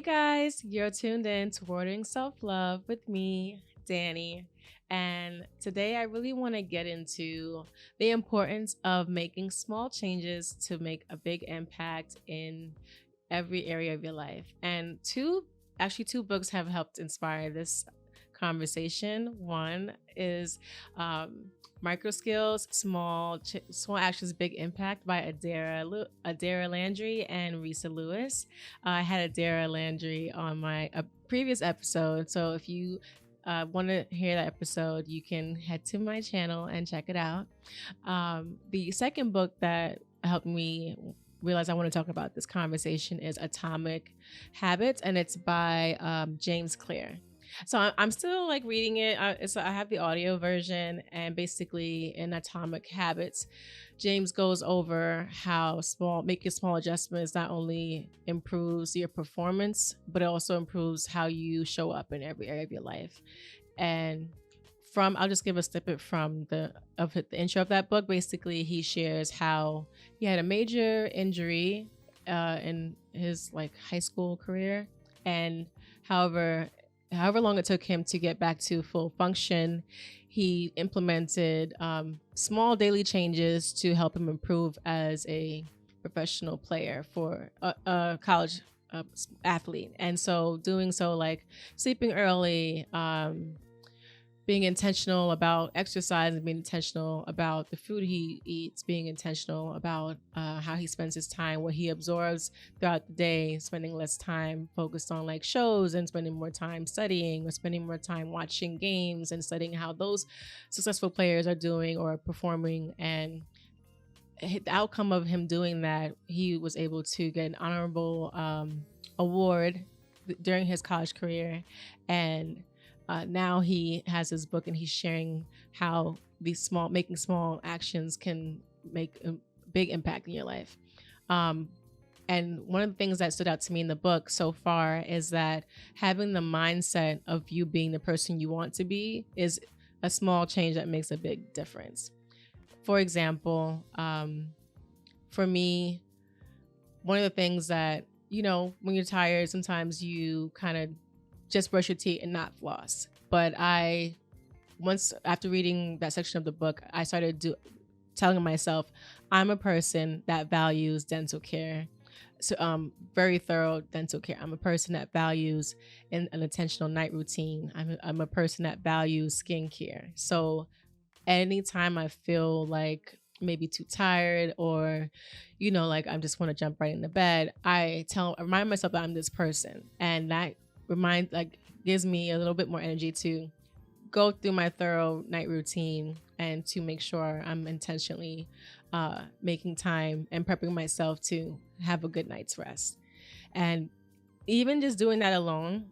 guys, you're tuned in to Watering Self Love with me, Danny. And today I really want to get into the importance of making small changes to make a big impact in every area of your life. And two books have helped inspire this conversation. One is um, Micro Skills, Small Actions, Big Impact by Adaira Landry and Resa Lewis. I had Adaira Landry on my previous episode, so if you want to hear that episode, you can head to my channel and check it out. The second book that helped me realize I want to talk about this conversation is Atomic Habits, and it's by James Clear. So I'm still like reading it. I have the audio version, and basically in Atomic Habits, James goes over how making small adjustments not only improves your performance, but it also improves how you show up in every area of your life. And I'll just give a snippet from the intro of that book. Basically, he shares how he had a major injury in his like high school career, and however long it took him to get back to full function, he implemented small daily changes to help him improve as a professional player for a college athlete. And so doing so, like sleeping early, being intentional about exercise and being intentional about the food he eats, being intentional about how he spends his time, what he absorbs throughout the day, spending less time focused on like shows and spending more time studying, or spending more time watching games and studying how those successful players are doing or performing. And the outcome of him doing that, he was able to get an honorable award during his college career. And now he has his book, and he's sharing how making small actions can make a big impact in your life. And one of the things that stood out to me in the book so far is that having the mindset of you being the person you want to be is a small change that makes a big difference. For example, for me, one of the things that, when you're tired, sometimes you kind of just brush your teeth and not floss. But once after reading that section of the book, I started telling myself, I'm a person that values dental care. So very thorough dental care. I'm a person that values an intentional night routine. I'm a person that values skincare. So anytime I feel like maybe too tired, or like I just want to jump right into bed, I remind myself that I'm this person, and that gives me a little bit more energy to go through my thorough night routine and to make sure I'm intentionally making time and prepping myself to have a good night's rest. And even just doing that alone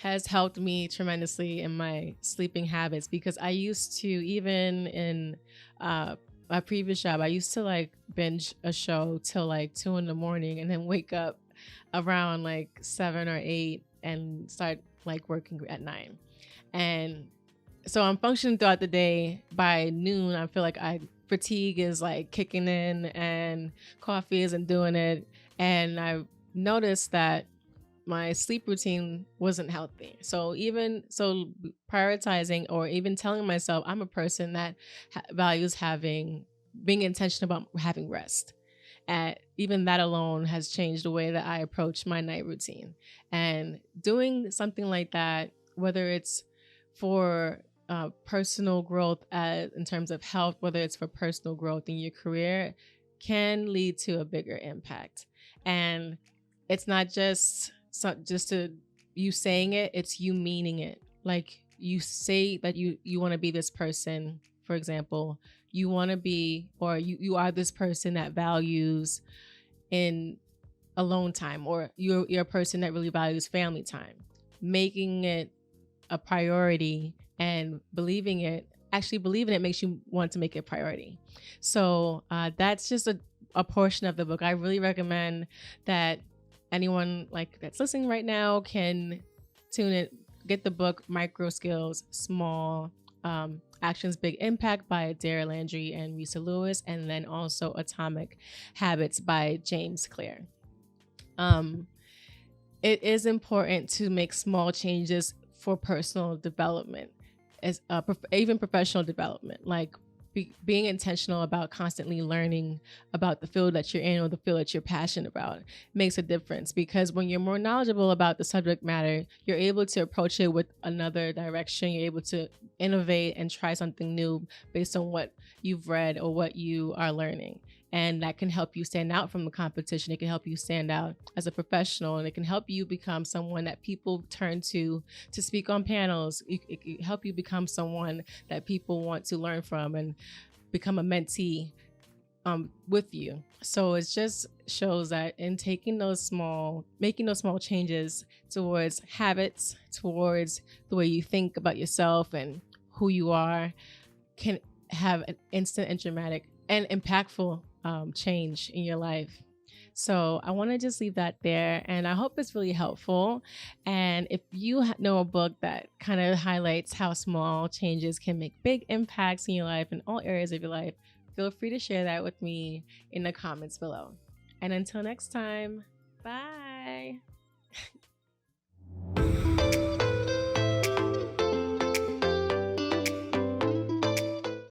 has helped me tremendously in my sleeping habits, because I used to, even in my previous job, I used to like binge a show till like 2 a.m. and then wake up around like 7 or 8 and start like working at 9. And so I'm functioning throughout the day. By noon, I feel like fatigue is like kicking in and coffee isn't doing it. And I noticed that my sleep routine wasn't healthy. So prioritizing, or even telling myself I'm a person that values being intentional about having rest. And even that alone has changed the way that I approach my night routine. And doing something like that, whether it's for personal growth in terms of health, whether it's for personal growth in your career, can lead to a bigger impact. And it's not just to you saying it, it's you meaning it. Like you say that you want to be this person, for example, you want to be, or you are this person that values in alone time, or you're a person that really values family time. Making it a priority and believing it makes you want to make it a priority. So that's just a portion of the book. I really recommend that anyone like that's listening right now can tune in, get the book Micro Skills, Small Actions, Big Impact by Adaira Landry and Resa Lewis, and then also Atomic Habits by James Clear. it is important to make small changes for personal development, as even professional development, like being intentional about constantly learning about the field that you're in or the field that you're passionate about makes a difference, because when you're more knowledgeable about the subject matter, you're able to approach it with another direction. You're able to innovate and try something new based on what you've read or what you are learning, and that can help you stand out from the competition. It can help you stand out as a professional, and it can help you become someone that people turn to speak on panels. It can help you become someone that people want to learn from and become a mentee with you. So it just shows that in making those small changes towards habits, towards the way you think about yourself and who you are, can have an instant and dramatic and impactful change in your life. So I want to just leave that there, and I hope it's really helpful. And if you know a book that kind of highlights how small changes can make big impacts in your life, in all areas of your life, feel free to share that with me in the comments below. And until next time.